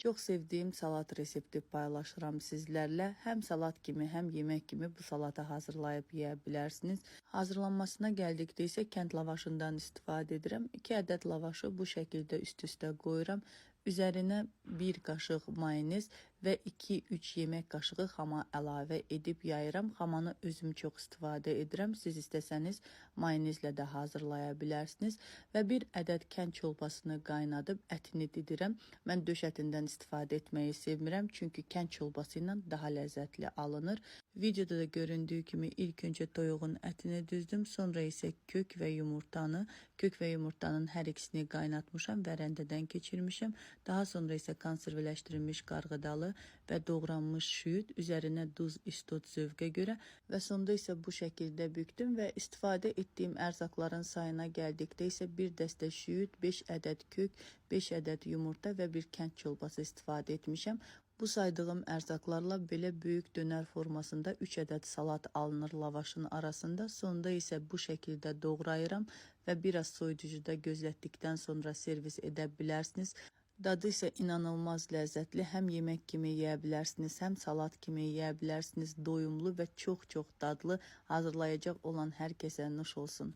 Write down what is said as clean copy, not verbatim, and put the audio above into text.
Çox sevdiyim salat resepti paylaşıram sizlərlə. Həm salat kimi, həm yemək kimi bu salatı hazırlayıb yeyə bilərsiniz. Hazırlanmasına gəldikdə isə kənd lavaşından istifadə edirəm. 2 ədəd lavaşı bu şəkildə üst-üstə qoyuram. Üzərinə 1 qaşıq mayonez və 2-3 yemək qaşığı xama əlavə edib yayıram. Xamanı özüm çox istifadə edirəm. Siz istəsəniz mayonezlə də hazırlaya bilərsiniz. Və 1 ədəd kənd çolpasını qaynadıb ətini didirəm. Mən döş ətindən istifadə etməyi sevmirəm, çünki kənd çolpası ilə daha ləzzətli alınır. Videoda da göründüyü kimi ilk öncə toyuğun ətini düzdüm, sonra isə kök və yumurtanın hər ikisini qaynatmışam və rəndədən keçirmişəm. Daha sonra isə konservləşdirilmiş qarğıdalı və doğranmış şüyüd, üzərinə duz, istot zövqə görə və sonda isə bu şəkildə büktüm və istifadə etdiyim ərzaqların sayına gəldikdə isə 1 dəstə şüyüd, 5 ədəd kök, 5 ədəd yumurta və 1 kənd çolpası istifadə etmişəm. Bu saydığım ərzaqlarla belə böyük dönər formasında 3 ədəd salat alınır lavaşın arasında. Sonda isə bu şəkildə doğrayıram və biraz soyuducuda gözlətdikdən sonra servis edə bilərsiniz. Dadı isə inanılmaz ləzzətli. Həm yemək kimi yeyə bilərsiniz, həm salat kimi yeyə bilərsiniz. Doyumlu və çox dadlı. Hazırlayacaq olan hər kəsə nuş olsun.